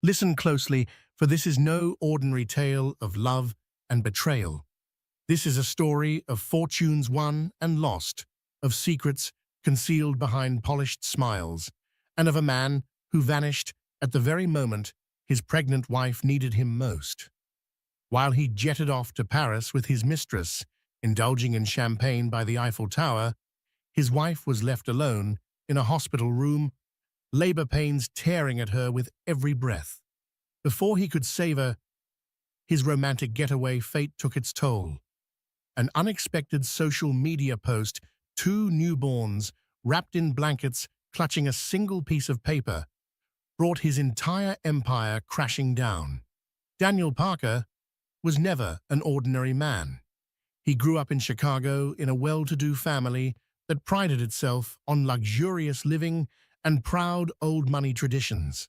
Listen closely, for this is no ordinary tale of love and betrayal. This is a story of fortunes won and lost, of secrets concealed behind polished smiles, and of a man who vanished at the very moment his pregnant wife needed him most. While he jetted off to Paris with his mistress, indulging in champagne by the Eiffel Tower, his wife was left alone in a hospital room, labor pains tearing at her with every breath. Before he could save her, his romantic getaway fate took its toll. An unexpected social media post, two newborns wrapped in blankets clutching a single piece of paper, brought his entire empire crashing down. Daniel Parker was never an ordinary man. He grew up in Chicago in a well-to-do family that prided itself on luxurious living and proud old money traditions.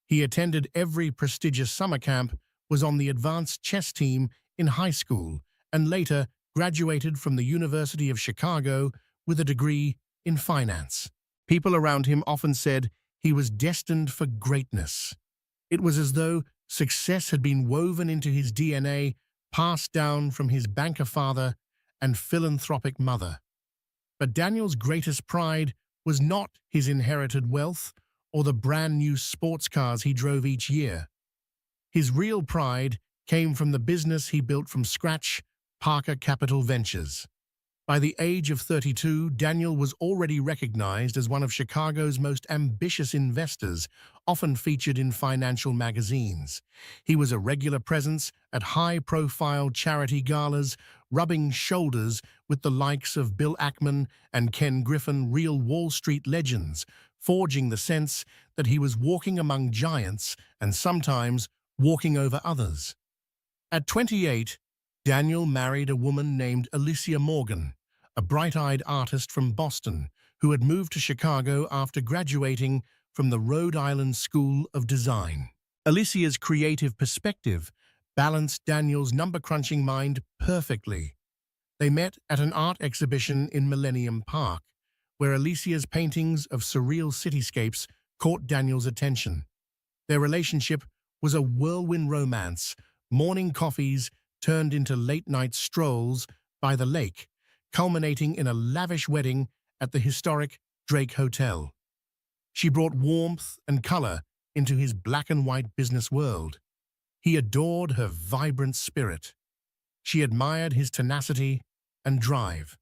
He attended every prestigious summer camp, was on the advanced chess team in high school, and later graduated from the University of Chicago with a degree in finance. People around him often said he was destined for greatness. It was as though success had been woven into his DNA, passed down from his banker father and philanthropic mother. But Daniel's greatest pride was not his inherited wealth or the brand-new sports cars he drove each year. His real pride came from the business he built from scratch, Parker Capital Ventures. By the age of 32, Daniel was already recognized as one of Chicago's most ambitious investors, often featured in financial magazines. He was a regular presence at high-profile charity galas, rubbing shoulders with the likes of Bill Ackman and Ken Griffin, real Wall Street legends, forging the sense that he was walking among giants and sometimes walking over others. At 28, Daniel married a woman named Alicia Morgan, a bright-eyed artist from Boston who had moved to Chicago after graduating from the Rhode Island School of Design. Alicia's creative perspective balanced Daniel's number-crunching mind perfectly. They met at an art exhibition in Millennium Park, where Alicia's paintings of surreal cityscapes caught Daniel's attention. Their relationship was a whirlwind romance. Morning coffees turned into late-night strolls by the lake, culminating in a lavish wedding at the historic Drake Hotel. She brought warmth and color into his black-and-white business world. He adored her vibrant spirit. She admired his tenacity and drive.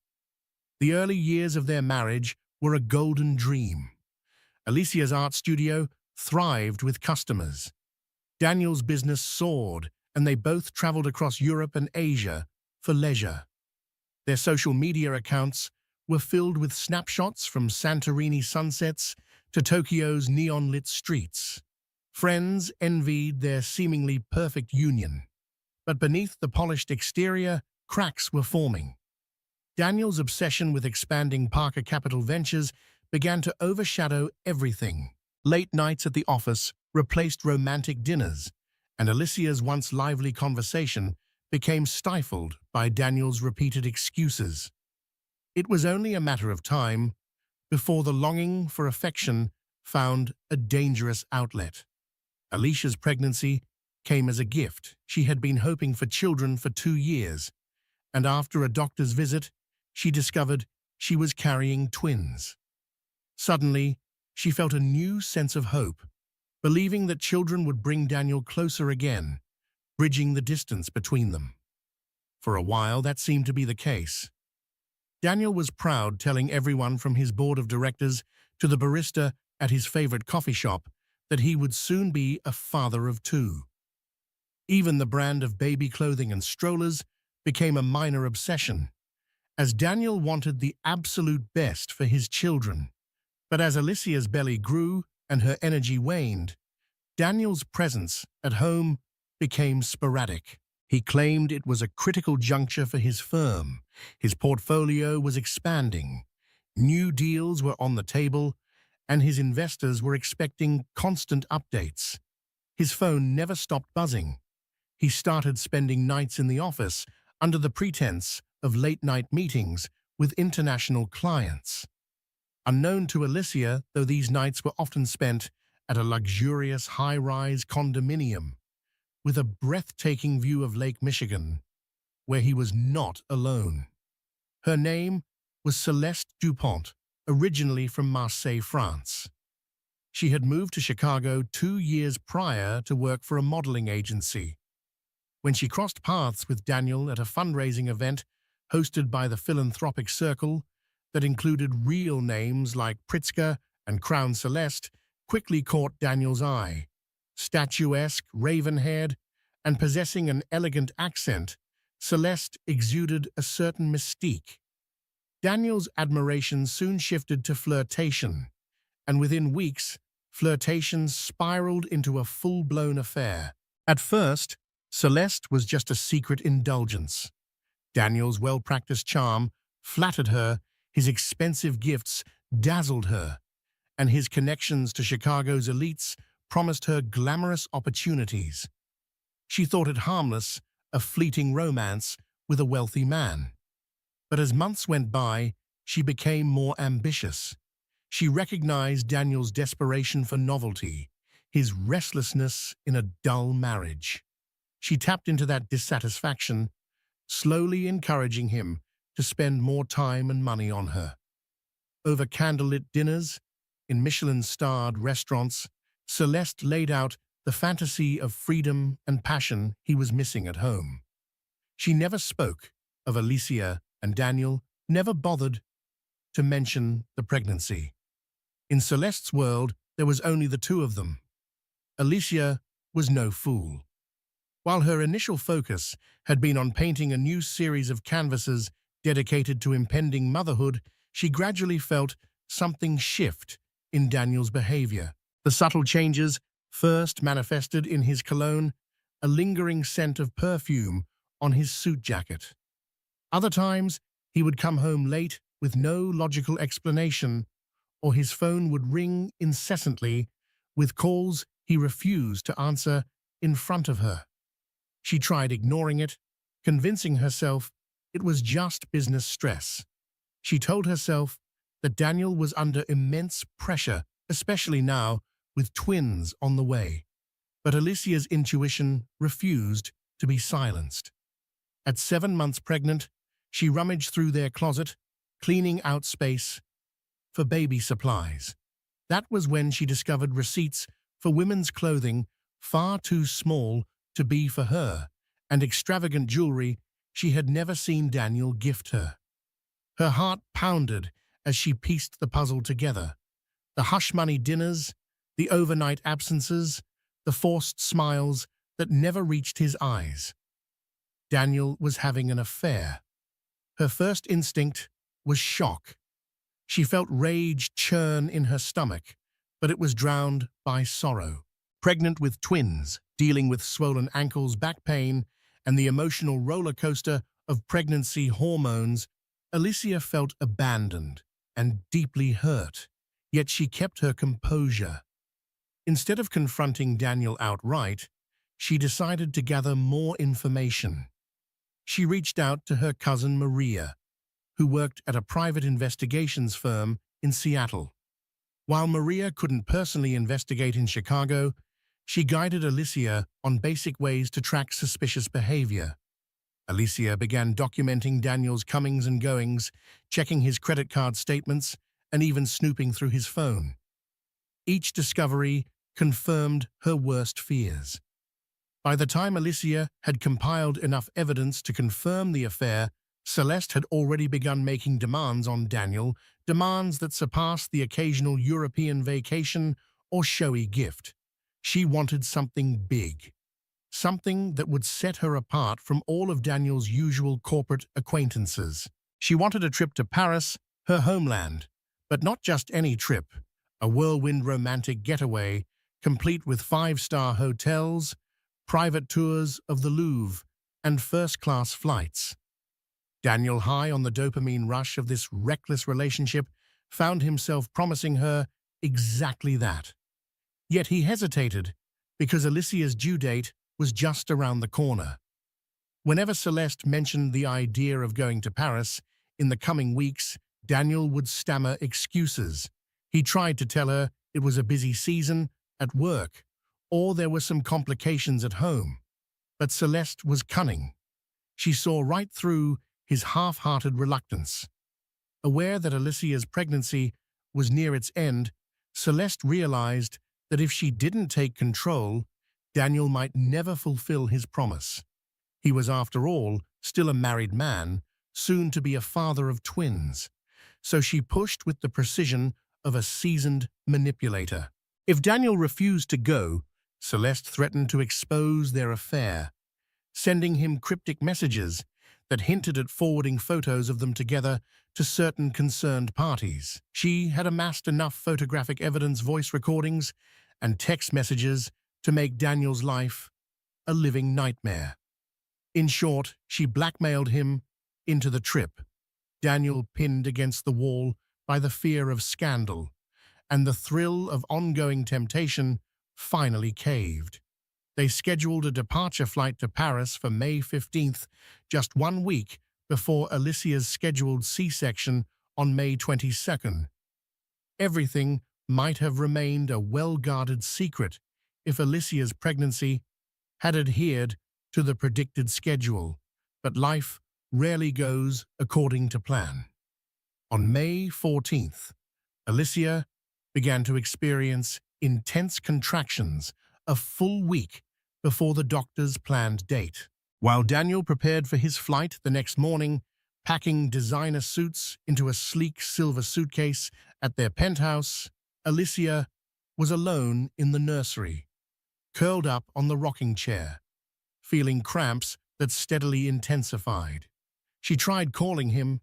The early years of their marriage were a golden dream. Alicia's art studio thrived with customers. Daniel's business soared, and they both traveled across Europe and Asia for leisure. Their social media accounts were filled with snapshots from Santorini sunsets to Tokyo's neon-lit streets. Friends envied their seemingly perfect union, but beneath the polished exterior, cracks were forming. Daniel's obsession with expanding Parker Capital Ventures began to overshadow everything. Late nights at the office replaced romantic dinners, and Alicia's once lively conversation became stifled by Daniel's repeated excuses. It was only a matter of time before the longing for affection found a dangerous outlet. Alicia's pregnancy came as a gift. She had been hoping for children for 2 years, and after a doctor's visit, she discovered she was carrying twins. Suddenly, she felt a new sense of hope, believing that children would bring Daniel closer again, bridging the distance between them. For a while, that seemed to be the case. Daniel was proud, telling everyone from his board of directors to the barista at his favorite coffee shop that he would soon be a father of 2. Even the brand of baby clothing and strollers became a minor obsession, as Daniel wanted the absolute best for his children. But as Alicia's belly grew and her energy waned, Daniel's presence at home became sporadic. He claimed it was a critical juncture for his firm. His portfolio was expanding. New deals were on the table, and his investors were expecting constant updates. His phone never stopped buzzing. He started spending nights in the office under the pretense of late-night meetings with international clients. Unknown to Alicia, though these nights were often spent at a luxurious high-rise condominium with a breathtaking view of Lake Michigan, where he was not alone. Her name was Celeste Dupont, originally from Marseille, France. She had moved to Chicago 2 years prior to work for a modeling agency. When she crossed paths with Daniel at a fundraising event hosted by the Philanthropic Circle that included real names like Pritzker and Crown Celeste, quickly caught Daniel's eye. Statuesque, raven-haired, and possessing an elegant accent, Celeste exuded a certain mystique. Daniel's admiration soon shifted to flirtation, and within weeks, flirtation spiraled into a full-blown affair. At first, Celeste was just a secret indulgence. Daniel's well-practiced charm flattered her, his expensive gifts dazzled her, and his connections to Chicago's elites promised her glamorous opportunities. She thought it harmless, a fleeting romance with a wealthy man. But as months went by, she became more ambitious. She recognized Daniel's desperation for novelty, his restlessness in a dull marriage. She tapped into that dissatisfaction, slowly encouraging him to spend more time and money on her. Over candlelit dinners, in Michelin-starred restaurants, Celeste laid out the fantasy of freedom and passion he was missing at home. She never spoke of Alicia, and Daniel never bothered to mention the pregnancy. In Celeste's world, there was only the two of them. Alicia was no fool. While her initial focus had been on painting a new series of canvases dedicated to impending motherhood, she gradually felt something shift in Daniel's behavior. The subtle changes first manifested in his cologne, a lingering scent of perfume on his suit jacket. Other times, he would come home late with no logical explanation, or his phone would ring incessantly with calls he refused to answer in front of her. She tried ignoring it, convincing herself it was just business stress. She told herself that Daniel was under immense pressure, especially now with twins on the way. But Alicia's intuition refused to be silenced. At 7 months pregnant, she rummaged through their closet, cleaning out space for baby supplies. That was when she discovered receipts for women's clothing far too small to be for her, and extravagant jewelry she had never seen Daniel gift her. Her heart pounded as she pieced the puzzle together. The hush-money dinners, the overnight absences, the forced smiles that never reached his eyes. Daniel was having an affair. Her first instinct was shock. She felt rage churn in her stomach, but it was drowned by sorrow. Pregnant with twins, dealing with swollen ankles, back pain, and the emotional roller coaster of pregnancy hormones, Alicia felt abandoned and deeply hurt, yet she kept her composure. Instead of confronting Daniel outright, she decided to gather more information. She reached out to her cousin Maria, who worked at a private investigations firm in Seattle. While Maria couldn't personally investigate in Chicago, she guided Alicia on basic ways to track suspicious behavior. Alicia began documenting Daniel's comings and goings, checking his credit card statements, and even snooping through his phone. Each discovery confirmed her worst fears. By the time Alicia had compiled enough evidence to confirm the affair, Celeste had already begun making demands on Daniel, demands that surpassed the occasional European vacation or showy gift. She wanted something big, something that would set her apart from all of Daniel's usual corporate acquaintances. She wanted a trip to Paris, her homeland, but not just any trip, a whirlwind romantic getaway, complete with 5-star hotels, private tours of the Louvre, and first-class flights. Daniel, high on the dopamine rush of this reckless relationship, found himself promising her exactly that. Yet he hesitated, because Alicia's due date was just around the corner. Whenever Celeste mentioned the idea of going to Paris in the coming weeks, Daniel would stammer excuses. He tried to tell her it was a busy season, at work, or there were some complications at home. But Celeste was cunning. She saw right through his half-hearted reluctance. Aware that Alicia's pregnancy was near its end, Celeste realized that if she didn't take control, Daniel might never fulfill his promise. He was, after all, still a married man, soon to be a father of twins. So she pushed with the precision of a seasoned manipulator. If Daniel refused to go, Celeste threatened to expose their affair, sending him cryptic messages that hinted at forwarding photos of them together to certain concerned parties. She had amassed enough photographic evidence, voice recordings, and text messages to make Daniel's life a living nightmare. In short, she blackmailed him into the trip. Daniel, pinned against the wall by the fear of scandal and the thrill of ongoing temptation, finally caved. They scheduled a departure flight to Paris for May 15th, just 1 week before Alicia's scheduled C-section on May 22nd. Everything might have remained a well-guarded secret if Alicia's pregnancy had adhered to the predicted schedule, but life rarely goes according to plan. On May 14th, Alicia began to experience intense contractions a full week before the doctor's planned date. While Daniel prepared for his flight the next morning, packing designer suits into a sleek silver suitcase at their penthouse, Alicia was alone in the nursery, curled up on the rocking chair, feeling cramps that steadily intensified. She tried calling him,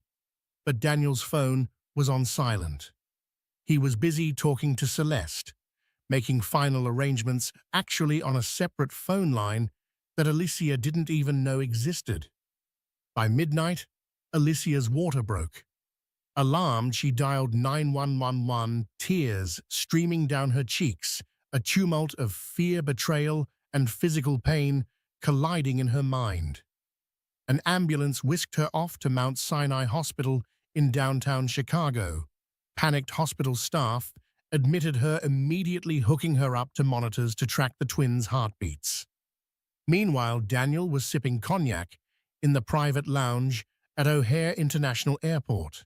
but Daniel's phone was on silent. He was busy talking to Celeste, making final arrangements actually on a separate phone line that Alicia didn't even know existed. By midnight, Alicia's water broke. Alarmed, she dialed 911, tears streaming down her cheeks, a tumult of fear, betrayal, and physical pain colliding in her mind. An ambulance whisked her off to Mount Sinai Hospital in downtown Chicago. Panicked hospital staff admitted her, immediately hooking her up to monitors to track the twins' heartbeats. Meanwhile, Daniel was sipping cognac in the private lounge at O'Hare International Airport.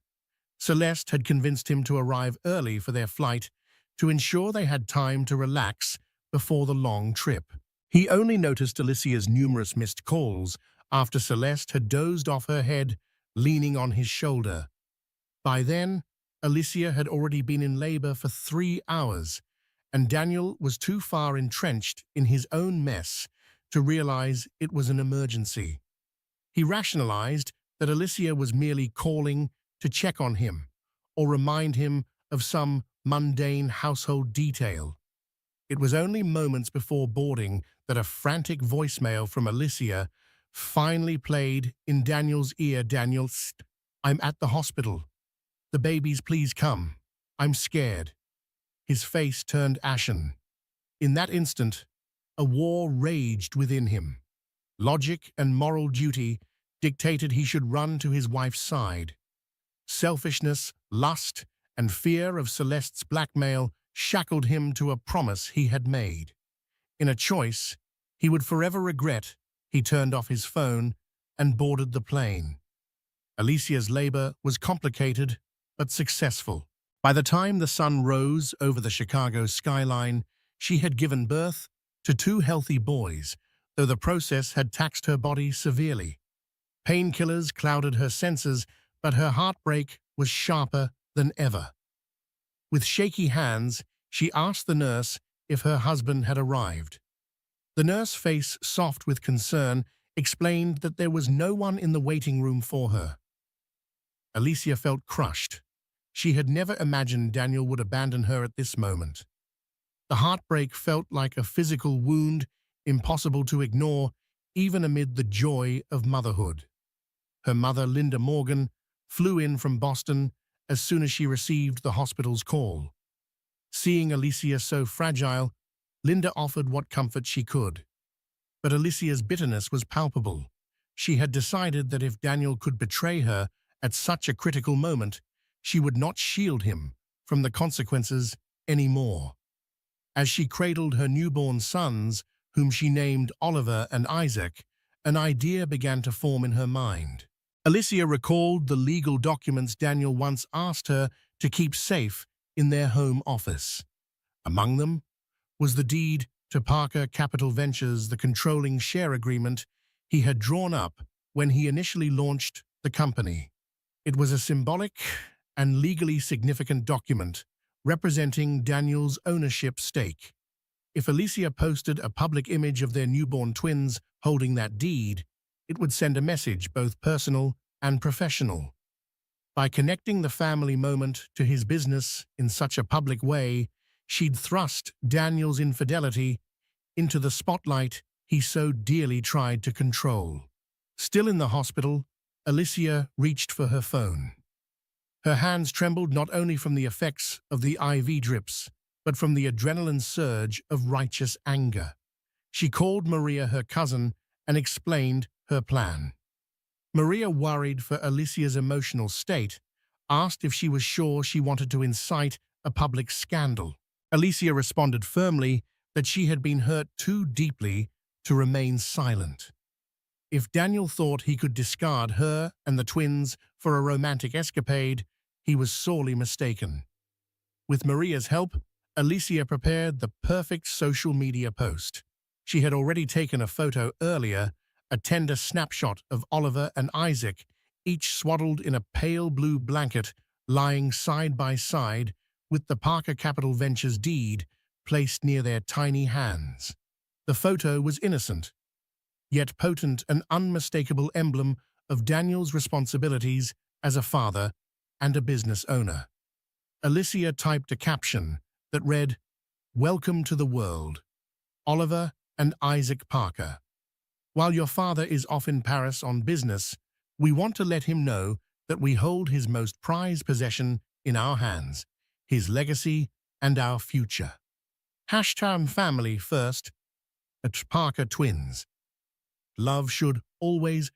Celeste had convinced him to arrive early for their flight to ensure they had time to relax before the long trip. He only noticed Alicia's numerous missed calls after Celeste had dozed off her head, leaning on his shoulder. By then, Alicia had already been in labor for 3 hours, and Daniel was too far entrenched in his own mess to realize it was an emergency. He rationalized that Alicia was merely calling to check on him or remind him of some mundane household detail. It was only moments before boarding that a frantic voicemail from Alicia finally played in Daniel's ear. "Daniel, I'm at the hospital. The babies, please come. I'm scared." His face turned ashen. In that instant, a war raged within him. Logic and moral duty dictated he should run to his wife's side. Selfishness, lust, and fear of Celeste's blackmail shackled him to a promise he had made. In a choice he would forever regret, he turned off his phone and boarded the plane. Alicia's labor was complicated but successful. By the time the sun rose over the Chicago skyline, she had given birth to 2 healthy boys, though the process had taxed her body severely. Painkillers clouded her senses, but her heartbreak was sharper than ever. With shaky hands, she asked the nurse if her husband had arrived. The nurse, face soft with concern, explained that there was no one in the waiting room for her. Alicia felt crushed. She had never imagined Daniel would abandon her at this moment. The heartbreak felt like a physical wound, impossible to ignore, even amid the joy of motherhood. Her mother, Linda Morgan, flew in from Boston as soon as she received the hospital's call. Seeing Alicia so fragile, Linda offered what comfort she could. But Alicia's bitterness was palpable. She had decided that if Daniel could betray her at such a critical moment, she would not shield him from the consequences anymore. As she cradled her newborn sons, whom she named Oliver and Isaac, an idea began to form in her mind. Alicia recalled the legal documents Daniel once asked her to keep safe in their home office. Among them was the deed to Parker Capital Ventures, the controlling share agreement he had drawn up when he initially launched the company. It was a symbolic and legally significant document representing Daniel's ownership stake. If Alicia posted a public image of their newborn twins holding that deed, it would send a message, both personal and professional. By connecting the family moment to his business in such a public way, she'd thrust Daniel's infidelity into the spotlight he so dearly tried to control. Still in the hospital, Alicia reached for her phone. Her hands trembled not only from the effects of the IV drips, but from the adrenaline surge of righteous anger. She called Maria, her cousin, and explained her plan. Maria, worried for Alicia's emotional state, asked if she was sure she wanted to incite a public scandal. Alicia responded firmly that she had been hurt too deeply to remain silent. If Daniel thought he could discard her and the twins for a romantic escapade, he was sorely mistaken. With Maria's help, Alicia prepared the perfect social media post. She had already taken a photo earlier, a tender snapshot of Oliver and Isaac, each swaddled in a pale blue blanket, lying side by side with the Parker Capital Ventures deed placed near their tiny hands. The photo was innocent, yet potent, an unmistakable emblem of Daniel's responsibilities as a father and a business owner. Alicia typed a caption that read, "Welcome to the world, Oliver and Isaac Parker. While your father is off in Paris on business, we want to let him know that we hold his most prized possession in our hands, his legacy and our future. Hashtag family first at Parker Twins. Love should always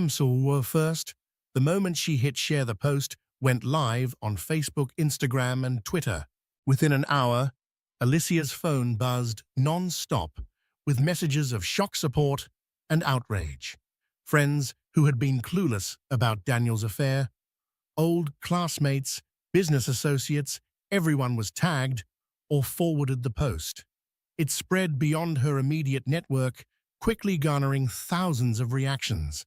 so first." The moment she hit share, the post went live on Facebook, Instagram, and Twitter. Within an hour, Alicia's phone buzzed non-stop with messages of shock, support, and outrage. Friends who had been clueless about Daniel's affair, old classmates, business associates, everyone was tagged or forwarded the post. It spread beyond her immediate network, quickly garnering thousands of reactions.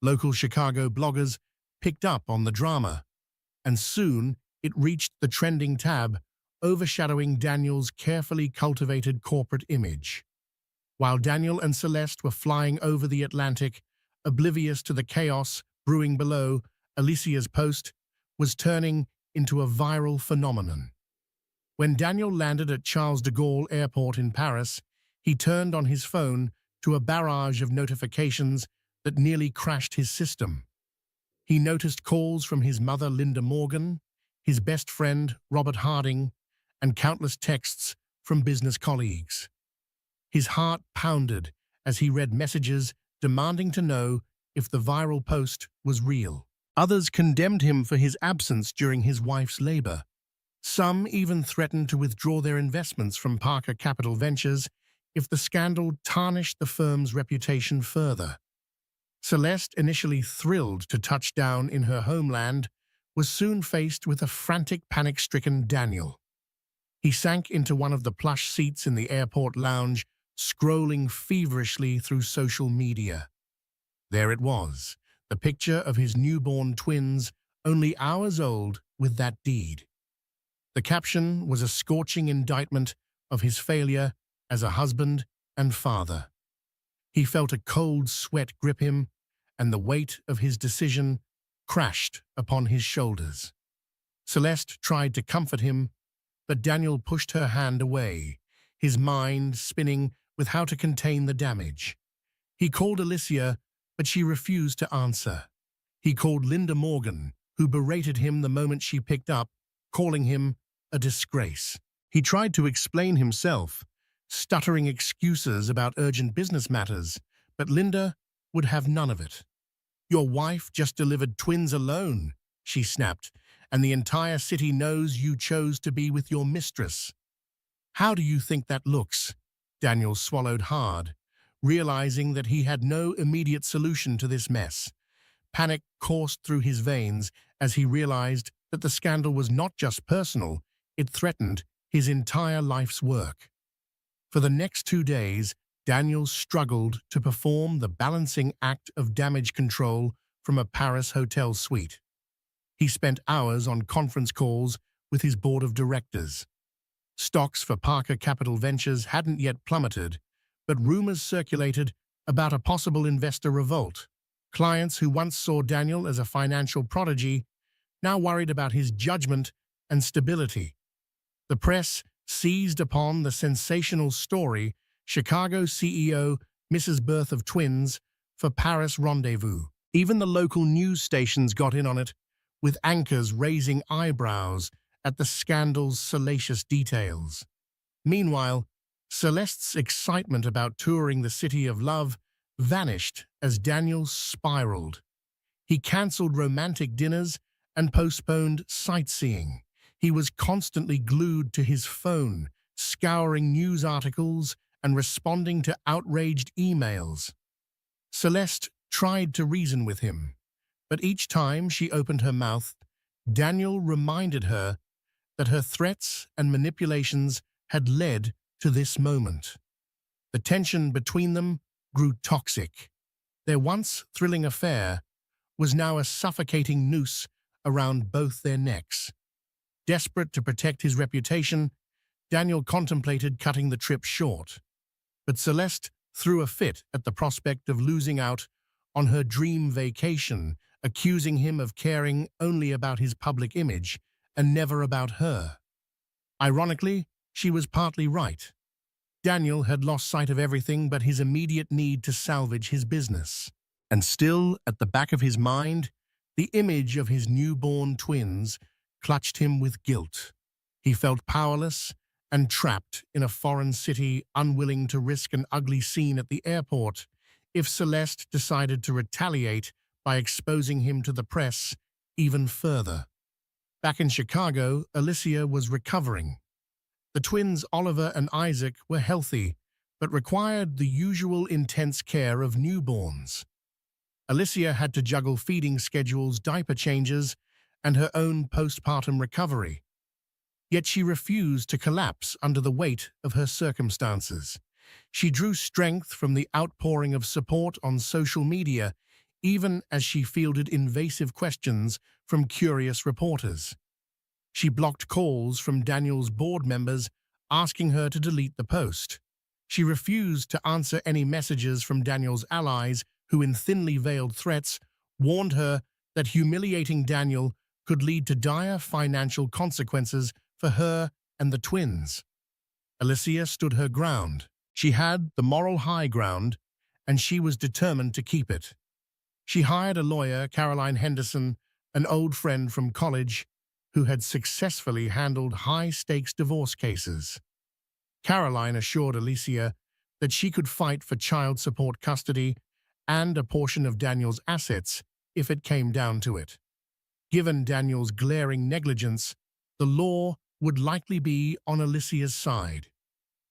Local Chicago bloggers picked up on the drama, and soon it reached the trending tab, overshadowing Daniel's carefully cultivated corporate image. While Daniel and Celeste were flying over the Atlantic, oblivious to the chaos brewing below, Alicia's post was turning into a viral phenomenon. When Daniel landed at Charles de Gaulle Airport in Paris, he turned on his phone to a barrage of notifications that nearly crashed his system. He noticed calls from his mother, Linda Morgan, his best friend, Robert Harding, and countless texts from business colleagues. His heart pounded as he read messages demanding to know if the viral post was real. Others condemned him for his absence during his wife's labor. Some even threatened to withdraw their investments from Parker Capital Ventures if the scandal tarnished the firm's reputation further. Celeste, initially thrilled to touch down in her homeland, was soon faced with a frantic, panic-stricken Daniel. He sank into one of the plush seats in the airport lounge, scrolling feverishly through social media. There it was, the picture of his newborn twins, only hours old, with that deed. The caption was a scorching indictment of his failure as a husband and father. He felt a cold sweat grip him, and the weight of his decision crashed upon his shoulders. Celeste tried to comfort him, but Daniel pushed her hand away, his mind spinning with how to contain the damage. He called Alicia, but she refused to answer. He called Linda Morgan, who berated him the moment she picked up, calling him a disgrace. He tried to explain himself, stuttering excuses about urgent business matters, but Linda would have none of it. "Your wife just delivered twins alone," she snapped, "and the entire city knows you chose to be with your mistress." How do you think that looks? Daniel swallowed hard, realizing that he had no immediate solution to this mess. Panic coursed through his veins as he realized that the scandal was not just personal, it threatened his entire life's work. For the next 2 days, Daniel struggled to perform the balancing act of damage control from a Paris hotel suite. He spent hours on conference calls with his board of directors. Stocks for Parker Capital Ventures hadn't yet plummeted, but rumors circulated about a possible investor revolt. Clients who once saw Daniel as a financial prodigy now worried about his judgment and stability. The press seized upon the sensational story Chicago CEO misses birth of twins for Paris rendezvous. Even the local news stations got in on it, with anchors raising eyebrows at the scandal's salacious details. Meanwhile, Celeste's excitement about touring the city of love vanished as Daniel spiraled. He cancelled romantic dinners and postponed sightseeing. He was constantly glued to his phone, scouring news articles and responding to outraged emails. Celeste tried to reason with him, but each time she opened her mouth, Daniel reminded her that her threats and manipulations had led to this moment. The tension between them grew toxic. Their once thrilling affair was now a suffocating noose around both their necks. Desperate to protect his reputation, Daniel contemplated cutting the trip short. But Celeste threw a fit at the prospect of losing out on her dream vacation, accusing him of caring only about his public image and never about her. Ironically, she was partly right. Daniel had lost sight of everything but his immediate need to salvage his business. And still, at the back of his mind, the image of his newborn twins clutched him with guilt. He felt powerless and trapped in a foreign city, unwilling to risk an ugly scene at the airport if Celeste decided to retaliate by exposing him to the press even further. Back in Chicago, Alicia was recovering. The twins Oliver and Isaac were healthy, but required the usual intense care of newborns. Alicia had to juggle feeding schedules, diaper changes, and her own postpartum recovery. Yet she refused to collapse under the weight of her circumstances. She drew strength from the outpouring of support on social media, even as she fielded invasive questions from curious reporters. She blocked calls from Daniel's board members asking her to delete the post. She refused to answer any messages from Daniel's allies who, in thinly veiled threats, warned her that humiliating Daniel could lead to dire financial consequences for her and the twins. Alicia stood her ground. She had the moral high ground, and she was determined to keep it. She hired a lawyer, Caroline Henderson, an old friend from college, who had successfully handled high-stakes divorce cases. Caroline assured Alicia that she could fight for child support custody and a portion of Daniel's assets if it came down to it. Given Daniel's glaring negligence, the law would likely be on Alicia's side.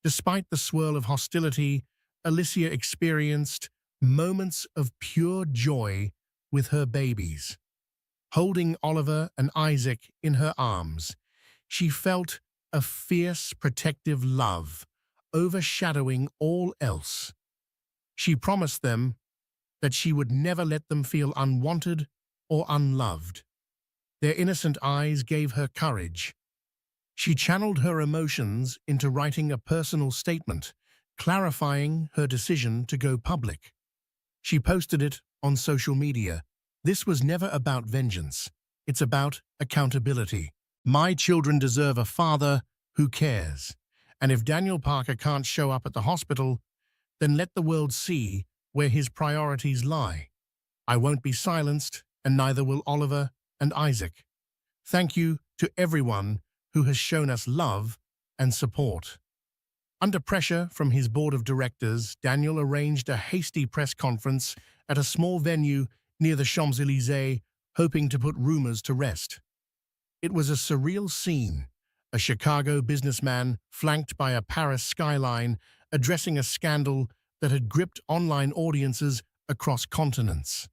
Despite the swirl of hostility, Alicia experienced moments of pure joy with her babies. Holding Oliver and Isaac in her arms, she felt a fierce, protective love overshadowing all else. She promised them that she would never let them feel unwanted or unloved. Their innocent eyes gave her courage. She channeled her emotions into writing a personal statement, clarifying her decision to go public. She posted it on social media. This was never about vengeance. It's about accountability. My children deserve a father who cares. And if Daniel Parker can't show up at the hospital, then let the world see where his priorities lie. I won't be silenced, and neither will Oliver and Isaac. Thank you to everyone who has shown us love and support. Under pressure from his board of directors, Daniel arranged a hasty press conference at a small venue near the Champs-Élysées, hoping to put rumors to rest. It was a surreal scene, a Chicago businessman flanked by a Paris skyline, addressing a scandal that had gripped online audiences across continents.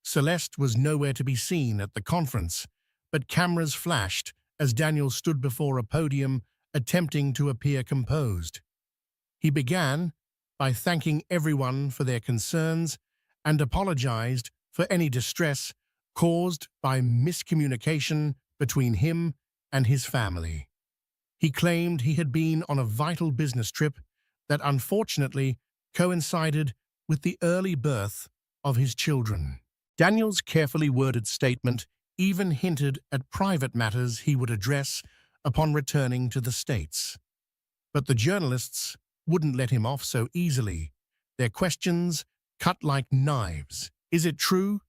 Celeste was nowhere to be seen at the conference, but cameras flashed as Daniel stood before a podium attempting to appear composed. He began by thanking everyone for their concerns and apologized for any distress caused by miscommunication between him and his family. He claimed he had been on a vital business trip that unfortunately coincided with the early birth of his children. Daniel's carefully worded statement even hinted at private matters he would address upon returning to the States. But the journalists wouldn't let him off so easily. Their questions cut like knives. Is it true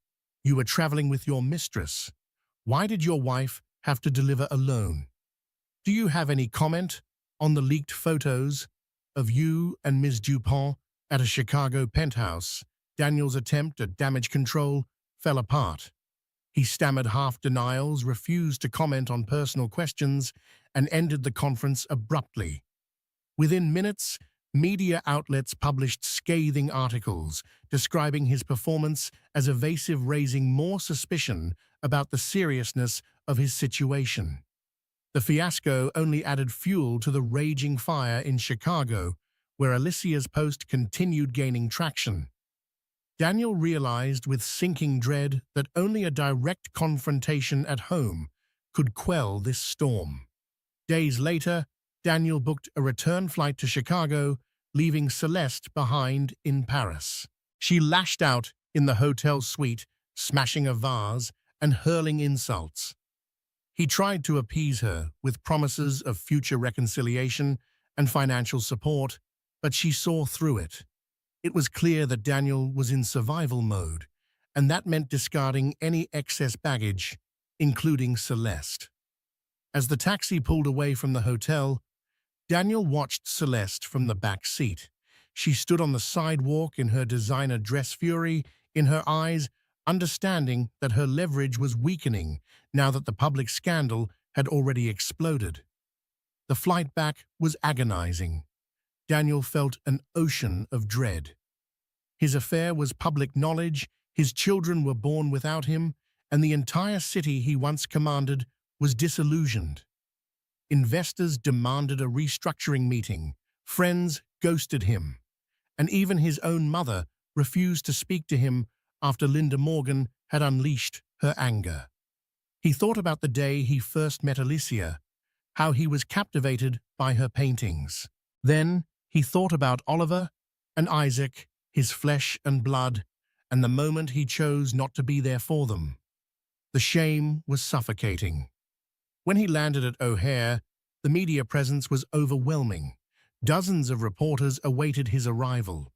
you were traveling with your mistress? Why did your wife have to deliver alone? Do you have any comment on the leaked photos of you and Ms. Dupont at a Chicago penthouse? Daniel's attempt at damage control fell apart. He stammered half denials, refused to comment on personal questions, and ended the conference abruptly. Within minutes, media outlets published scathing articles describing his performance as evasive, raising more suspicion about the seriousness of his situation. The fiasco only added fuel to the raging fire in Chicago, where Alicia's post continued gaining traction. Daniel realized with sinking dread that only a direct confrontation at home could quell this storm. Days later, Daniel booked a return flight to Chicago, leaving Celeste behind in Paris. She lashed out in the hotel suite, smashing a vase and hurling insults. He tried to appease her with promises of future reconciliation and financial support, but she saw through it. It was clear that Daniel was in survival mode, and that meant discarding any excess baggage, including Celeste. As the taxi pulled away from the hotel, Daniel watched Celeste from the back seat. She stood on the sidewalk in her designer dress, fury in her eyes, understanding that her leverage was weakening now that the public scandal had already exploded. The flight back was agonizing. Daniel felt an ocean of dread. His affair was public knowledge, his children were born without him, and the entire city he once commanded was disillusioned. Investors demanded a restructuring meeting, friends ghosted him, and even his own mother refused to speak to him after Linda Morgan had unleashed her anger. He thought about the day he first met Alicia, how he was captivated by her paintings. Then he thought about Oliver and Isaac, his flesh and blood, and the moment he chose not to be there for them. The shame was suffocating. When he landed at O'Hare, the media presence was overwhelming. Dozens of reporters awaited his arrival.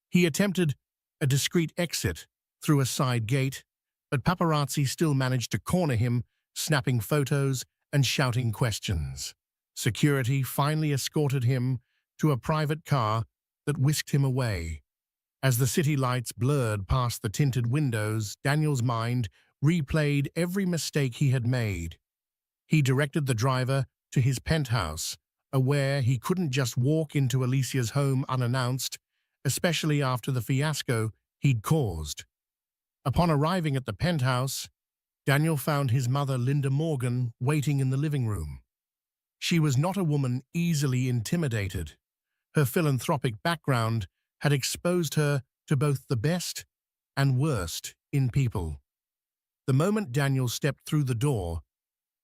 He attempted a discreet exit through a side gate, but paparazzi still managed to corner him, snapping photos and shouting questions. Security finally escorted him to a private car that whisked him away. As the city lights blurred past the tinted windows, Daniel's mind replayed every mistake he had made. He directed the driver to his penthouse, aware he couldn't just walk into Alicia's home unannounced, especially after the fiasco he'd caused. Upon arriving at the penthouse, Daniel found his mother, Linda Morgan, waiting in the living room. She was not a woman easily intimidated. Her philanthropic background had exposed her to both the best and worst in people. The moment Daniel stepped through the door,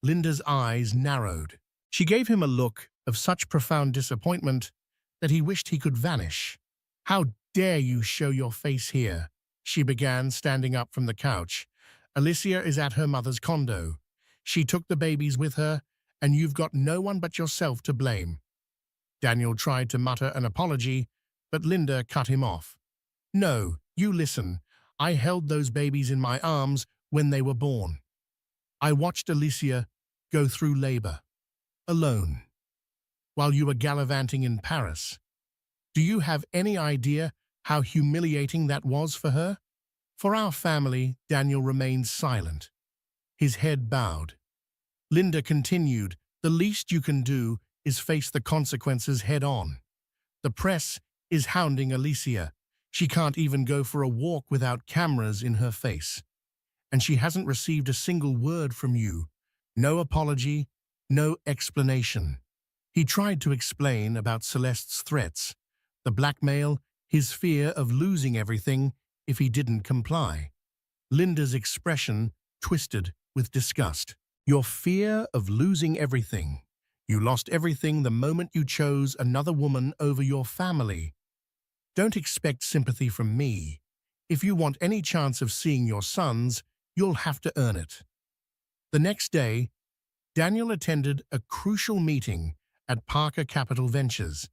Linda's eyes narrowed. She gave him a look of such profound disappointment that he wished he could vanish. "How dare you show your face here?" she began, standing up from the couch. "Alicia is at her mother's condo. She took the babies with her, and you've got no one but yourself to blame." Daniel tried to mutter an apology, but Linda cut him off. "No, you listen. I held those babies in my arms when they were born. I watched Alicia go through labor, alone, while you were gallivanting in Paris. Do you have any idea how humiliating that was for her?" For our family, Daniel remained silent, his head bowed. Linda continued, The least you can do is face the consequences head-on. The press is hounding Alicia. She can't even go for a walk without cameras in her face. And she hasn't received a single word from you. No apology, no explanation. He tried to explain about Celeste's threats, the blackmail, his fear of losing everything if he didn't comply. Linda's expression twisted with disgust. Your fear of losing everything. You lost everything the moment you chose another woman over your family. Don't expect sympathy from me. If you want any chance of seeing your sons, you'll have to earn it. The next day, Daniel attended a crucial meeting at Parker Capital Ventures.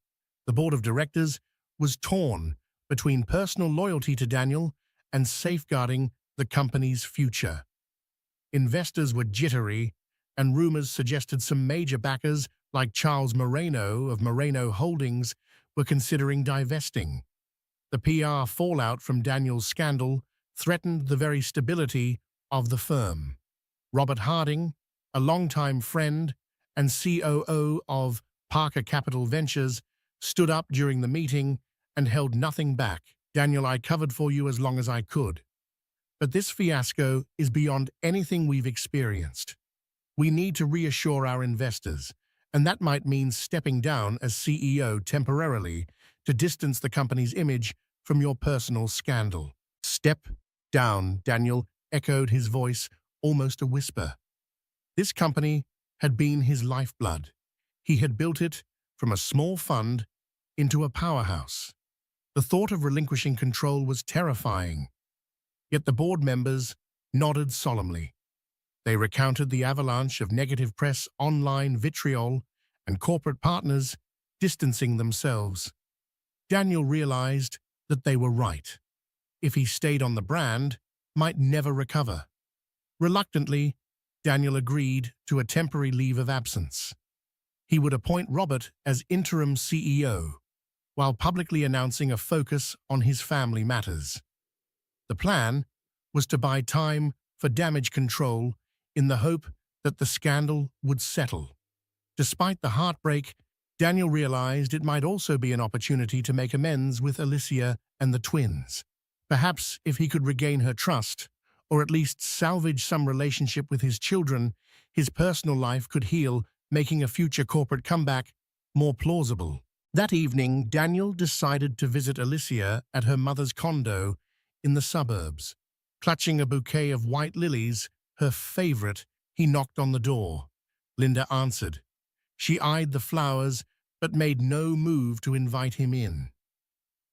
The board of directors was torn between personal loyalty to Daniel and safeguarding the company's future. Investors were jittery, and rumors suggested some major backers like Charles Moreno of Moreno Holdings were considering divesting. The PR fallout from Daniel's scandal threatened the very stability of the firm. Robert Harding, a longtime friend and COO of Parker Capital Ventures, stood up during the meeting and held nothing back. Daniel, I covered for you as long as I could. But this fiasco is beyond anything we've experienced. We need to reassure our investors, and that might mean stepping down as CEO temporarily to distance the company's image from your personal scandal. Step down, Daniel echoed, his voice almost a whisper. This company had been his lifeblood. He had built it from a small fund into a powerhouse. The thought of relinquishing control was terrifying. Yet the board members nodded solemnly. They recounted the avalanche of negative press, online vitriol, and corporate partners distancing themselves. Daniel realized that they were right. If he stayed on, the brand might never recover. Reluctantly, Daniel agreed to a temporary leave of absence. He would appoint Robert as interim CEO, while publicly announcing a focus on his family matters. The plan was to buy time for damage control in the hope that the scandal would settle. Despite the heartbreak, Daniel realized it might also be an opportunity to make amends with Alicia and the twins. Perhaps if he could regain her trust, or at least salvage some relationship with his children, his personal life could heal, making a future corporate comeback more plausible. That evening, Daniel decided to visit Alicia at her mother's condo in the suburbs. Clutching a bouquet of white lilies, her favorite, he knocked on the door. Linda answered. She eyed the flowers, but made no move to invite him in.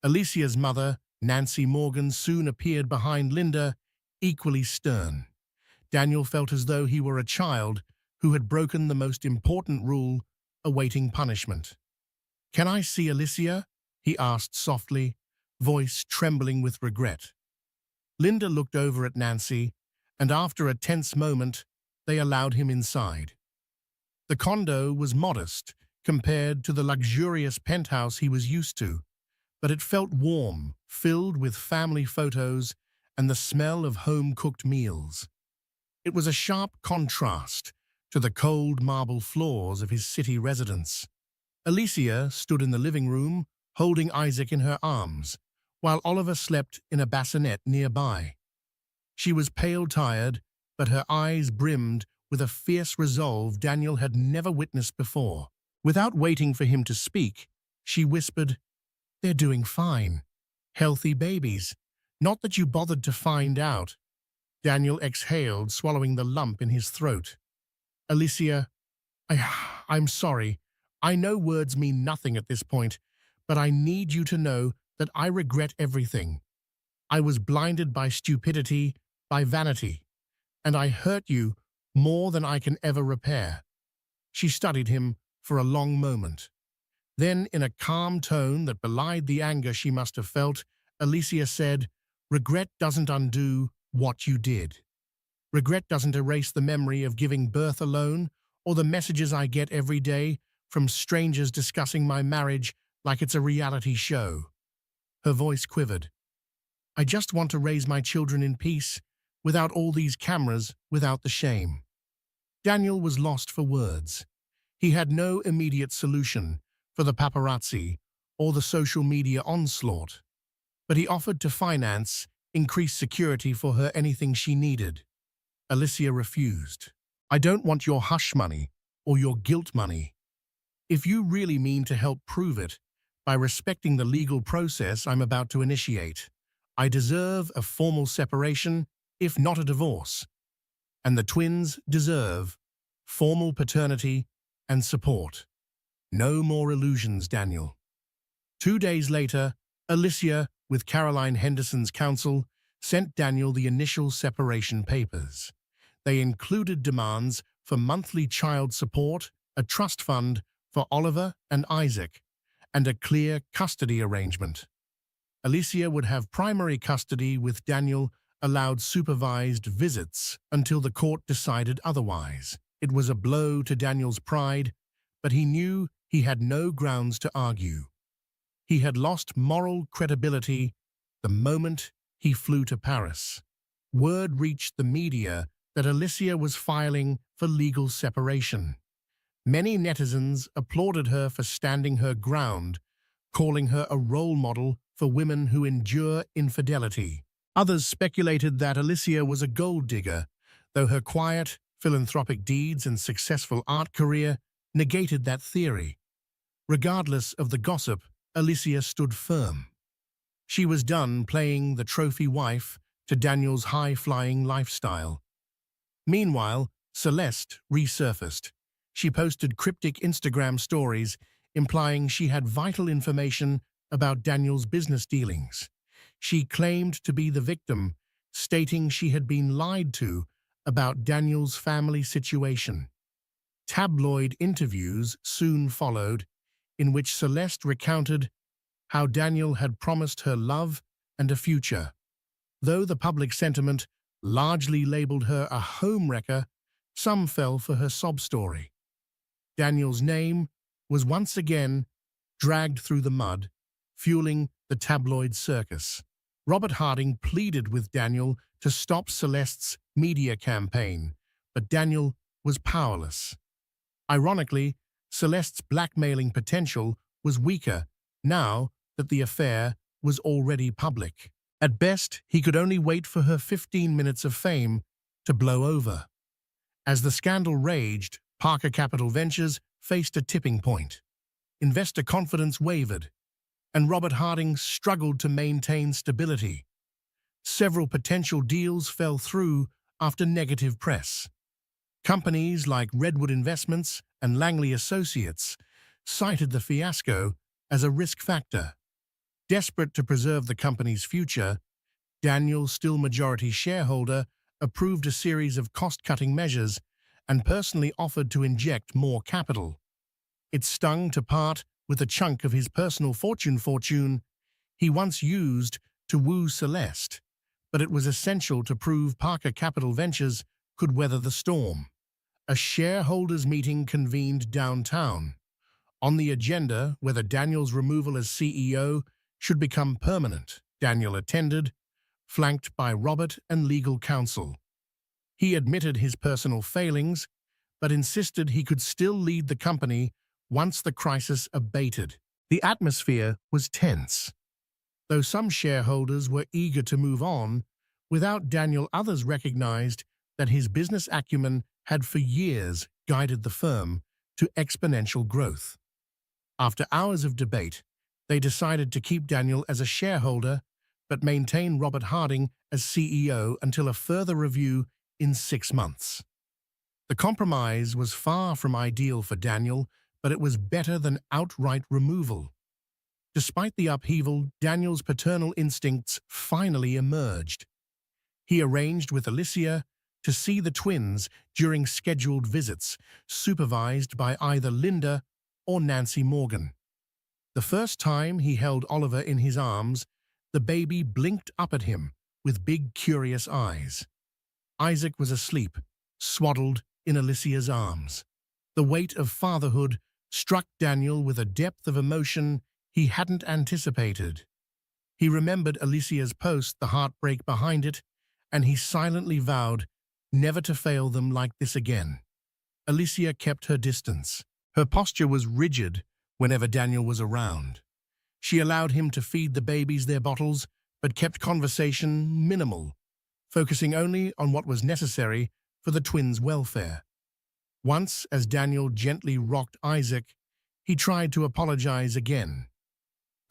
Alicia's mother, Nancy Morgan, soon appeared behind Linda, equally stern. Daniel felt as though he were a child who had broken the most important rule, awaiting punishment. "Can I see Alicia?" he asked softly, voice trembling with regret. Linda looked over at Nancy, and after a tense moment, they allowed him inside. The condo was modest compared to the luxurious penthouse he was used to, but it felt warm, filled with family photos and the smell of home-cooked meals. It was a sharp contrast to the cold marble floors of his city residence. Alicia stood in the living room, holding Isaac in her arms, while Oliver slept in a bassinet nearby. She was pale, tired, but her eyes brimmed with a fierce resolve Daniel had never witnessed before. Without waiting for him to speak, she whispered, "They're doing fine. Healthy babies. Not that you bothered to find out." Daniel exhaled, swallowing the lump in his throat. "Alicia, I'm sorry. I know words mean nothing at this point, but I need you to know that I regret everything. I was blinded by stupidity, by vanity, and I hurt you more than I can ever repair." She studied him for a long moment. Then, in a calm tone that belied the anger she must have felt, Alicia said, "Regret doesn't undo what you did. Regret doesn't erase the memory of giving birth alone, or the messages I get every day from strangers discussing my marriage like it's a reality show." Her voice quivered. "I just want to raise my children in peace, without all these cameras, without the shame." Daniel was lost for words. He had no immediate solution for the paparazzi or the social media onslaught, but he offered to finance increased security for her anything she needed. Alicia refused. "I don't want your hush money or your guilt money. If you really mean to help prove it by respecting the legal process I'm about to initiate, I deserve a formal separation, if not a divorce. And the twins deserve formal paternity and support. No more illusions, Daniel." 2 days later, Alicia, with Caroline Henderson's counsel, sent Daniel the initial separation papers. They included demands for monthly child support, a trust fund for Oliver and Isaac, and a clear custody arrangement. Alicia would have primary custody with Daniel allowed supervised visits until the court decided otherwise. It was a blow to Daniel's pride, but he knew he had no grounds to argue. He had lost moral credibility the moment he flew to Paris. Word reached the media that Alicia was filing for legal separation. Many netizens applauded her for standing her ground, calling her a role model for women who endure infidelity. Others speculated that Alicia was a gold digger, though her quiet, philanthropic deeds and successful art career negated that theory. Regardless of the gossip, Alicia stood firm. She was done playing the trophy wife to Daniel's high-flying lifestyle. Meanwhile, Celeste resurfaced. She posted cryptic Instagram stories implying she had vital information about Daniel's business dealings. She claimed to be the victim, stating she had been lied to about Daniel's family situation. Tabloid interviews soon followed, in which Celeste recounted how Daniel had promised her love and a future. Though the public sentiment largely labeled her a homewrecker, some fell for her sob story. Daniel's name was once again dragged through the mud, fueling the tabloid circus. Robert Harding pleaded with Daniel to stop Celeste's media campaign, but Daniel was powerless. Ironically, Celeste's blackmailing potential was weaker now that the affair was already public. At best, he could only wait for her 15 minutes of fame to blow over. As the scandal raged, Parker Capital Ventures faced a tipping point. Investor confidence wavered, and Robert Harding struggled to maintain stability. Several potential deals fell through after negative press. Companies like Redwood Investments and Langley Associates cited the fiasco as a risk factor. Desperate to preserve the company's future, Daniel, still majority shareholder, approved a series of cost-cutting measures and personally offered to inject more capital. It stung to part with a chunk of his personal fortune he once used to woo Celeste, but it was essential to prove Parker Capital Ventures could weather the storm. A shareholders' meeting convened downtown. On the agenda, whether Daniel's removal as CEO should become permanent. Daniel attended, flanked by Robert and legal counsel. He admitted his personal failings, but insisted he could still lead the company once the crisis abated. The atmosphere was tense. Though some shareholders were eager to move on, without Daniel, others recognized that his business acumen had for years guided the firm to exponential growth. After hours of debate, they decided to keep Daniel as a shareholder but maintain Robert Harding as CEO until a further review in 6 months. The compromise was far from ideal for Daniel, but it was better than outright removal. Despite the upheaval, Daniel's paternal instincts finally emerged. He arranged with Alicia to see the twins during scheduled visits, supervised by either Linda or Nancy Morgan. The first time he held Oliver in his arms, the baby blinked up at him with big, curious eyes. Isaac was asleep, swaddled in Alicia's arms. The weight of fatherhood struck Daniel with a depth of emotion he hadn't anticipated. He remembered Alicia's post, the heartbreak behind it, and he silently vowed never to fail them like this again. Alicia kept her distance. Her posture was rigid whenever Daniel was around. She allowed him to feed the babies their bottles, but kept conversation minimal, focusing only on what was necessary for the twins' welfare. Once, as Daniel gently rocked Isaac, he tried to apologize again.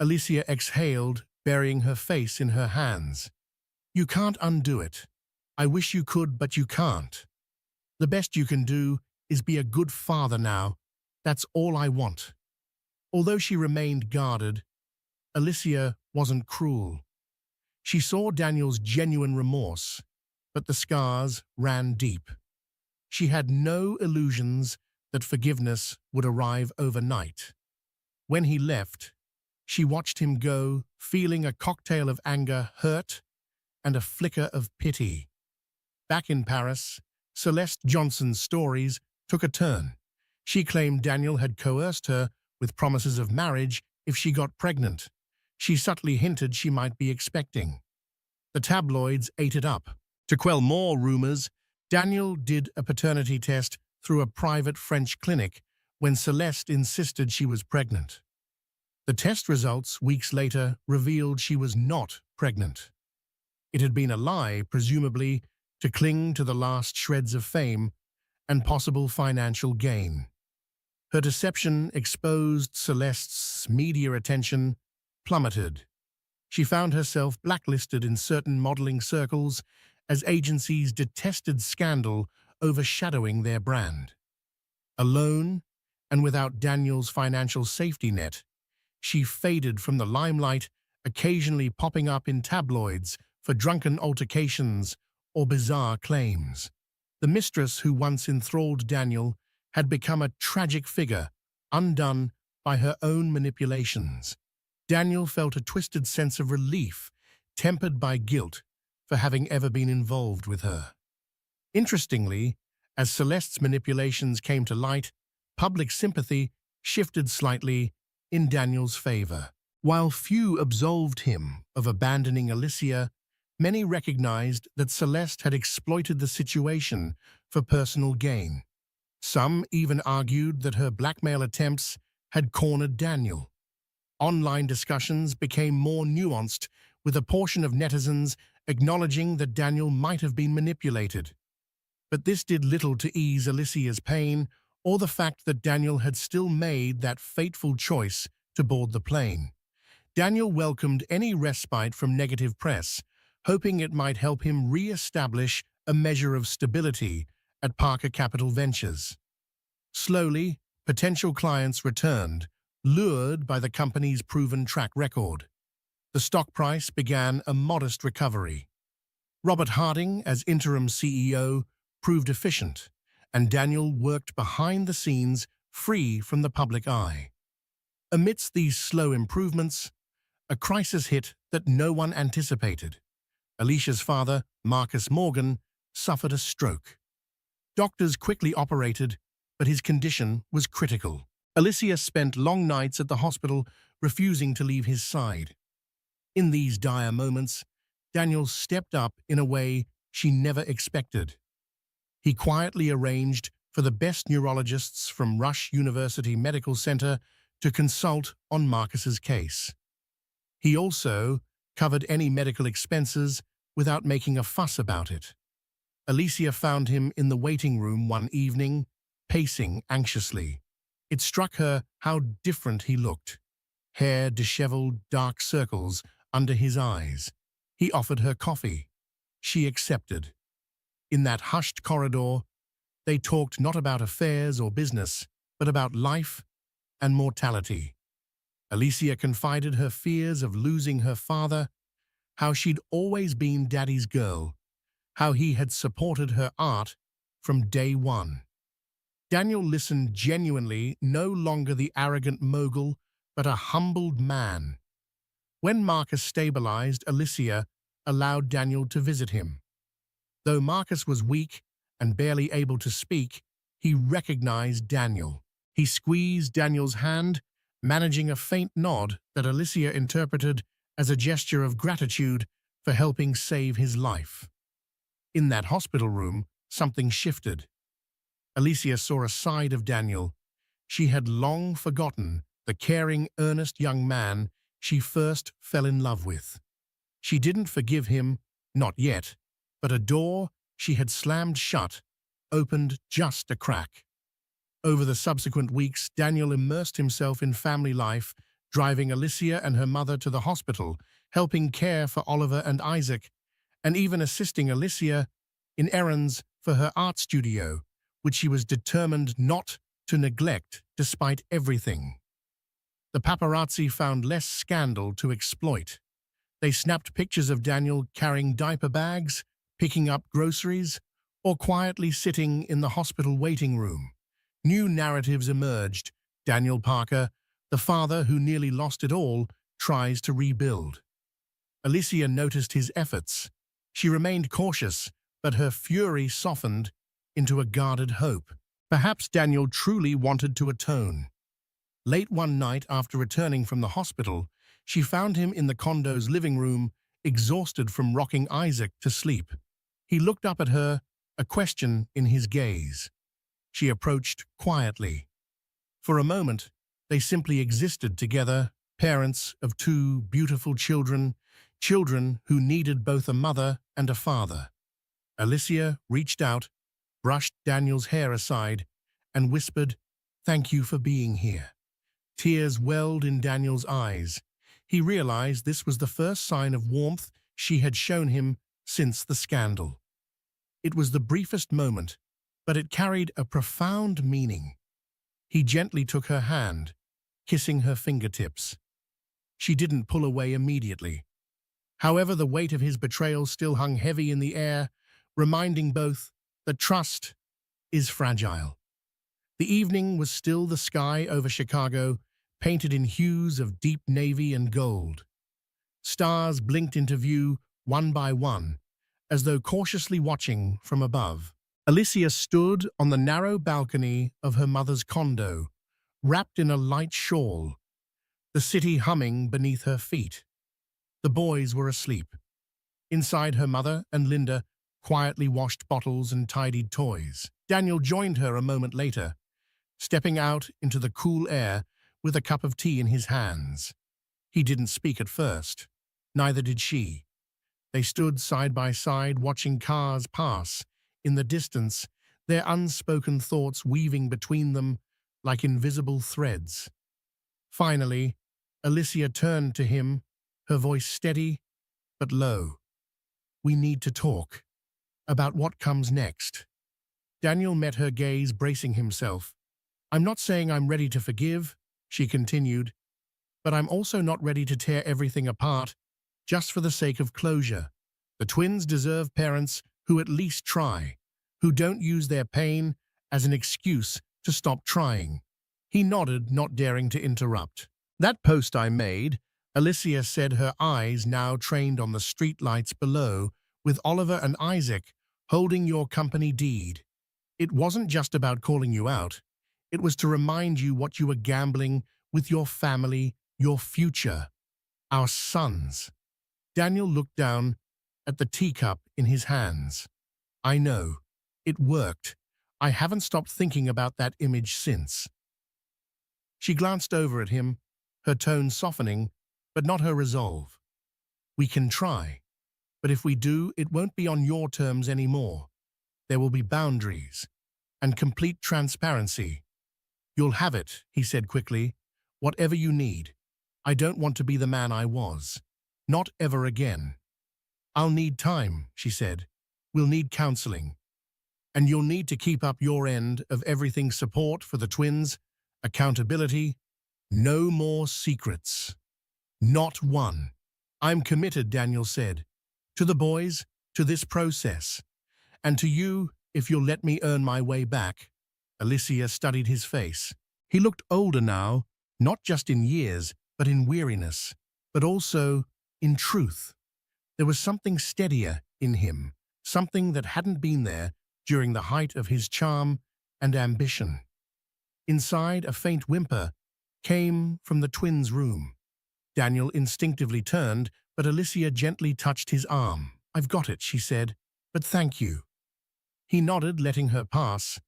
Alicia exhaled, burying her face in her hands. "You can't undo it. I wish you could, but you can't. The best you can do is be a good father now. That's all I want." Although she remained guarded, Alicia wasn't cruel. She saw Daniel's genuine remorse, but the scars ran deep. She had no illusions that forgiveness would arrive overnight. When he left, she watched him go, feeling a cocktail of anger, hurt, and a flicker of pity. Back in Paris, Celeste Johnson's stories took a turn. She claimed Daniel had coerced her with promises of marriage if she got pregnant. She subtly hinted she might be expecting. The tabloids ate it up. To quell more rumors, Daniel did a paternity test through a private French clinic when Celeste insisted she was pregnant. The test results, weeks later, revealed she was not pregnant. It had been a lie, presumably, to cling to the last shreds of fame and possible financial gain. Her deception exposed Celeste's media attention plummeted. She found herself blacklisted in certain modeling circles as agencies detested scandal overshadowing their brand. Alone, and without Daniel's financial safety net, she faded from the limelight, occasionally popping up in tabloids for drunken altercations or bizarre claims. The mistress who once enthralled Daniel had become a tragic figure, undone by her own manipulations. Daniel felt a twisted sense of relief, tempered by guilt for having ever been involved with her. Interestingly, as Celeste's manipulations came to light, public sympathy shifted slightly in Daniel's favor. While few absolved him of abandoning Alicia, many recognized that Celeste had exploited the situation for personal gain. Some even argued that her blackmail attempts had cornered Daniel. Online discussions became more nuanced, with a portion of netizens acknowledging that Daniel might have been manipulated. But this did little to ease Alicia's pain or the fact that Daniel had still made that fateful choice to board the plane. Daniel welcomed any respite from negative press, hoping it might help him re-establish a measure of stability at Parker Capital Ventures. Slowly, potential clients returned, lured by the company's proven track record. The stock price began a modest recovery. Robert Harding, as interim CEO, proved efficient, and Daniel worked behind the scenes, free from the public eye. Amidst these slow improvements, a crisis hit that no one anticipated. Alicia's father, Marcus Morgan, suffered a stroke. Doctors quickly operated, but his condition was critical. Alicia spent long nights at the hospital, refusing to leave his side. In these dire moments, Daniel stepped up in a way she never expected. He quietly arranged for the best neurologists from Rush University Medical Center to consult on Marcus's case. He also covered any medical expenses without making a fuss about it. Alicia found him in the waiting room one evening, pacing anxiously. It struck her how different he looked. Hair disheveled, dark circles under his eyes. He offered her coffee. She accepted. In that hushed corridor, they talked not about affairs or business, but about life and mortality. Alicia confided her fears of losing her father, how she'd always been Daddy's girl, how he had supported her art from day one. Daniel listened genuinely, no longer the arrogant mogul, but a humbled man. When Marcus stabilized, Alicia allowed Daniel to visit him. Though Marcus was weak and barely able to speak, he recognized Daniel. He squeezed Daniel's hand, managing a faint nod that Alicia interpreted as a gesture of gratitude for helping save his life. In that hospital room, something shifted. Alicia saw a side of Daniel She had long forgotten the caring, earnest young man she first fell in love with. She didn't forgive him, not yet, but a door she had slammed shut opened just a crack. Over the subsequent weeks, Daniel immersed himself in family life, driving Alicia and her mother to the hospital, helping care for Oliver and Isaac, and even assisting Alicia in errands for her art studio, which she was determined not to neglect despite everything. The paparazzi found less scandal to exploit. They snapped pictures of Daniel carrying diaper bags, picking up groceries, or quietly sitting in the hospital waiting room. New narratives emerged. Daniel Parker, the father who nearly lost it all, tries to rebuild. Alicia noticed his efforts. She remained cautious, but her fury softened into a guarded hope. Perhaps Daniel truly wanted to atone. Late one night after returning from the hospital, she found him in the condo's living room, exhausted from rocking Isaac to sleep. He looked up at her, a question in his gaze. She approached quietly. For a moment, they simply existed together, parents of two beautiful children, children who needed both a mother and a father. Alicia reached out, brushed Daniel's hair aside, and whispered, "Thank you for being here." Tears welled in Daniel's eyes. He realized this was the first sign of warmth she had shown him since the scandal. It was the briefest moment, but it carried a profound meaning. He gently took her hand, kissing her fingertips. She didn't pull away immediately. However, the weight of his betrayal still hung heavy in the air, reminding both that trust is fragile. The evening was still, the sky over Chicago, painted in hues of deep navy and gold. Stars blinked into view one by one, as though cautiously watching from above. Alicia stood on the narrow balcony of her mother's condo, wrapped in a light shawl, the city humming beneath her feet. The boys were asleep. Inside, her mother and Linda quietly washed bottles and tidied toys. Daniel joined her a moment later, stepping out into the cool air with a cup of tea in his hands. He didn't speak at first. Neither did she. They stood side by side, watching cars pass in the distance, their unspoken thoughts weaving between them like invisible threads. Finally, Alicia turned to him, her voice steady but low. "We need to talk about what comes next." Daniel met her gaze, bracing himself. "I'm not saying I'm ready to forgive," she continued, "but I'm also not ready to tear everything apart just for the sake of closure. The twins deserve parents who at least try, who don't use their pain as an excuse to stop trying." He nodded, not daring to interrupt. "That post I made," Alicia said, her eyes now trained on the streetlights below, "with Oliver and Isaac holding your company deed. It wasn't just about calling you out. It was to remind you what you were gambling with: your family, your future, our sons." Daniel looked down at the teacup in his hands. "I know. It worked. I haven't stopped thinking about that image since." She glanced over at him, her tone softening, but not her resolve. "We can try, but if we do, it won't be on your terms anymore. There will be boundaries and complete transparency." "You'll have it," he said quickly. "Whatever you need. I don't want to be the man I was. Not ever again." "I'll need time," she said. "We'll need counseling. And you'll need to keep up your end of everything: support for the twins, accountability, no more secrets. Not one." "I'm committed," Daniel said. "To the boys, to this process, and to you if you'll let me earn my way back." Alicia studied his face. He looked older now, not just in years, but in weariness, but also in truth. There was something steadier in him, something that hadn't been there during the height of his charm and ambition. Inside, a faint whimper came from the twins' room. Daniel instinctively turned, but Alicia gently touched his arm. "I've got it," she said, "but thank you." He nodded, letting her pass,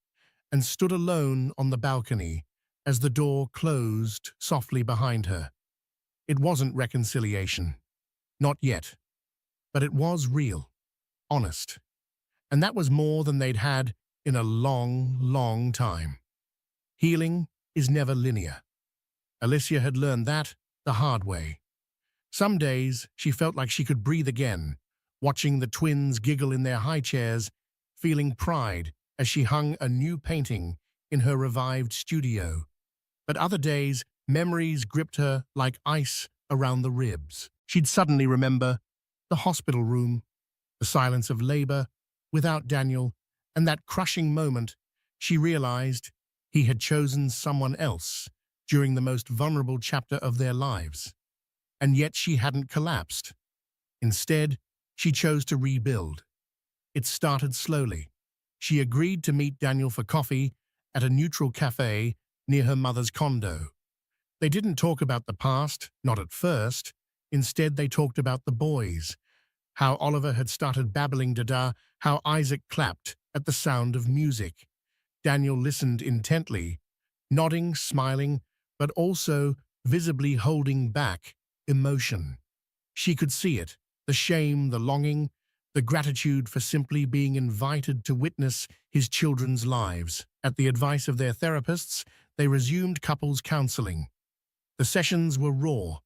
and stood alone on the balcony, as the door closed softly behind her. It wasn't reconciliation. Not yet. But it was real. Honest. And that was more than they'd had in a long, long time. Healing is never linear. Alicia had learned that the hard way. Some days she felt like she could breathe again, watching the twins giggle in their high chairs, feeling pride as she hung a new painting in her revived studio. But other days, memories gripped her like ice around the ribs. She'd suddenly remember the hospital room, the silence of labor without Daniel, and that crushing moment she realized he had chosen someone else during the most vulnerable chapter of their lives. And yet she hadn't collapsed. Instead, she chose to rebuild. It started slowly. She agreed to meet Daniel for coffee at a neutral cafe near her mother's condo. They didn't talk about the past, not at first. Instead, they talked about the boys, how Oliver had started babbling dada, how Isaac clapped at the sound of music. Daniel listened intently, nodding, smiling, but also visibly holding back emotion. She could see it, the shame, the longing, the gratitude for simply being invited to witness his children's lives. At the advice of their therapists, they resumed couples counseling. The sessions were raw.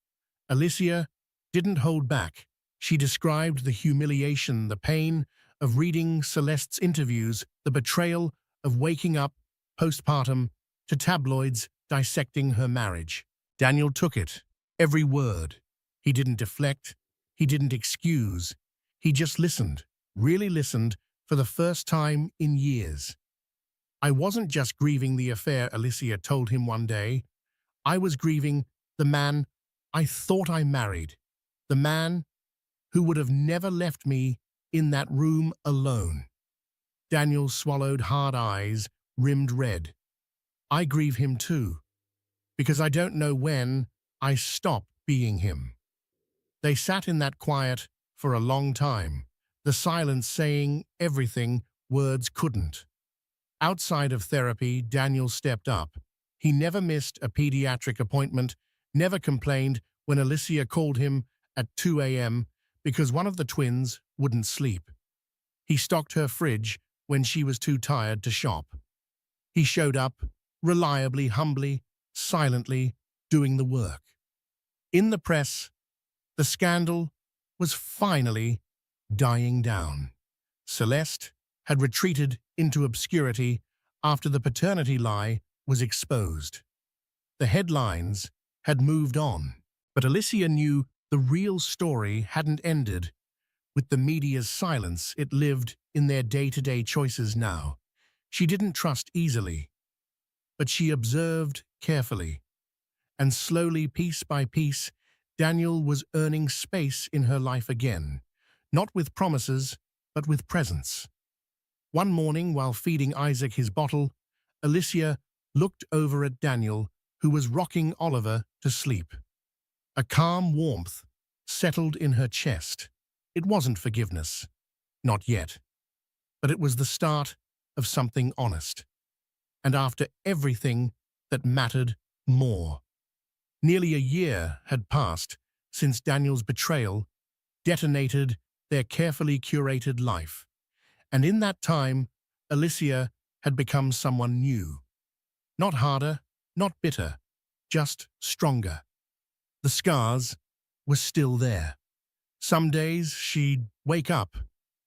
Alicia didn't hold back. She described the humiliation, the pain of reading Celeste's interviews, the betrayal of waking up postpartum to tabloids dissecting her marriage. Daniel took it, every word. He didn't deflect, he didn't excuse. He just listened, really listened, for the first time in years. I wasn't just grieving the affair, Alicia told him one day. I was grieving the man I thought I married, the man who would have never left me in that room alone. Daniel swallowed, hard eyes rimmed red. I grieve him too, because I don't know when I stop being him. They sat in that quiet for a long time, the silence saying everything words couldn't. Outside of therapy, Daniel stepped up. He never missed a pediatric appointment, never complained when Alicia called him at 2 a.m. because one of the twins wouldn't sleep. He stocked her fridge when she was too tired to shop. He showed up, reliably, humbly, silently, doing the work. In the press, the scandal was finally dying down. Celeste had retreated into obscurity after the paternity lie was exposed. The headlines had moved on, but Alicia knew the real story hadn't ended with the media's silence. It lived in their day-to-day choices now. She didn't trust easily, but she observed carefully. And slowly, piece by piece, Daniel was earning space in her life again, not with promises, but with presence. One morning, while feeding Isaac his bottle, Alicia looked over at Daniel, who was rocking Oliver to sleep. A calm warmth settled in her chest. It wasn't forgiveness, not yet, but it was the start of something honest. And after everything that mattered more. Nearly a year had passed since Daniel's betrayal detonated their carefully curated life. And in that time, Alicia had become someone new. Not harder, not bitter, just stronger. The scars were still there. Some days she'd wake up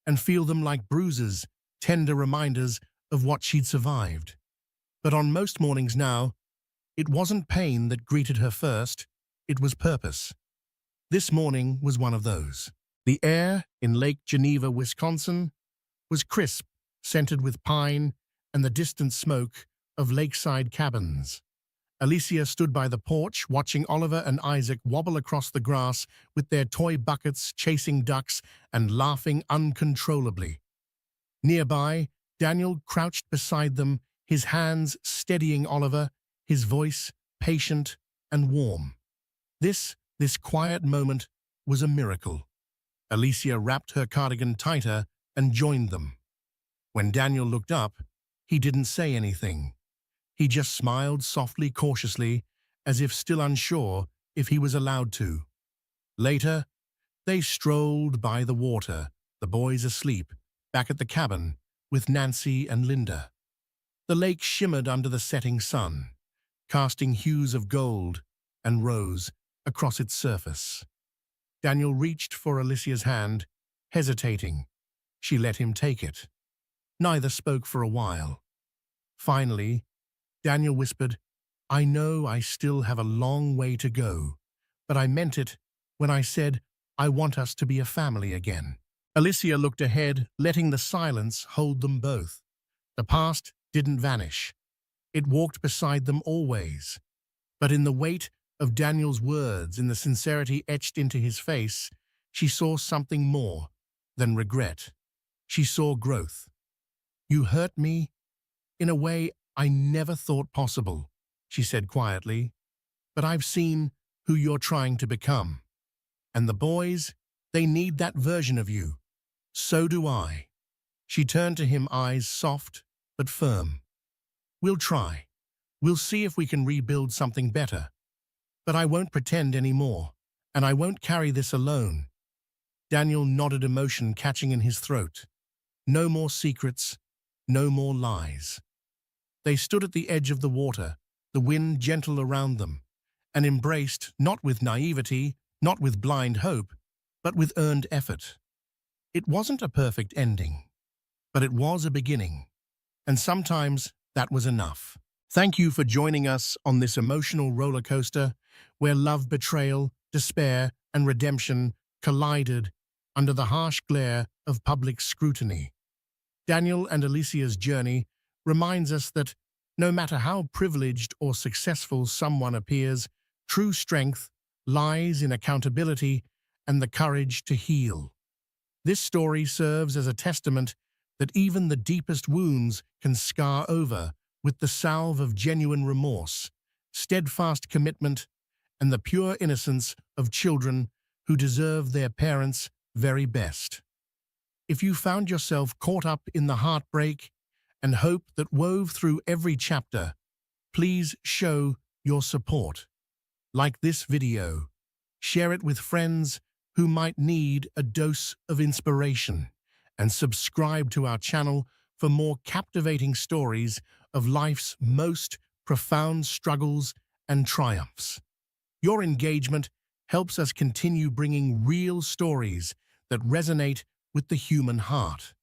and feel them like bruises, tender reminders of what she'd survived. But on most mornings now, it wasn't pain that greeted her first, it was purpose. This morning was one of those. The air in Lake Geneva, Wisconsin, was crisp, scented with pine and the distant smoke of lakeside cabins. Alicia stood by the porch, watching Oliver and Isaac wobble across the grass with their toy buckets, chasing ducks and laughing uncontrollably. Nearby, Daniel crouched beside them, his hands steadying Oliver, his voice patient and warm. This quiet moment was a miracle. Alicia wrapped her cardigan tighter and joined them. When Daniel looked up, he didn't say anything. He just smiled softly, cautiously, as if still unsure if he was allowed to. Later, they strolled by the water, the boys asleep, back at the cabin, with Nancy and Linda. The lake shimmered under the setting sun, casting hues of gold and rose across its surface. Daniel reached for Alicia's hand, hesitating. She let him take it. Neither spoke for a while. Finally, Daniel whispered, "I know I still have a long way to go, but I meant it when I said I want us to be a family again." Alicia looked ahead, letting the silence hold them both. The past didn't vanish. It walked beside them always. But in the weight of Daniel's words, in the sincerity etched into his face, she saw something more than regret. She saw growth. "You hurt me in a way I never thought possible," she said quietly, "but I've seen who you're trying to become. And the boys, they need that version of you. So do I." She turned to him, eyes soft but firm. "We'll try. We'll see if we can rebuild something better. But I won't pretend anymore, and I won't carry this alone." Daniel nodded, emotion catching in his throat. No more secrets, no more lies. They stood at the edge of the water, the wind gentle around them, and embraced, not with naivety, not with blind hope, but with earned effort. It wasn't a perfect ending, but it was a beginning, and sometimes that was enough. Thank you for joining us on this emotional roller coaster where love, betrayal, despair, and redemption collided under the harsh glare of public scrutiny. Daniel and Alicia's journey reminds us that no matter how privileged or successful someone appears, true strength lies in accountability and the courage to heal. This story serves as a testament that even the deepest wounds can scar over with the salve of genuine remorse, steadfast commitment, and the pure innocence of children who deserve their parents' very best. If you found yourself caught up in the heartbreak and hope that wove through every chapter, please show your support. Like this video, share it with friends who might need a dose of inspiration, and subscribe to our channel for more captivating stories of life's most profound struggles and triumphs. Your engagement helps us continue bringing real stories that resonate with the human heart.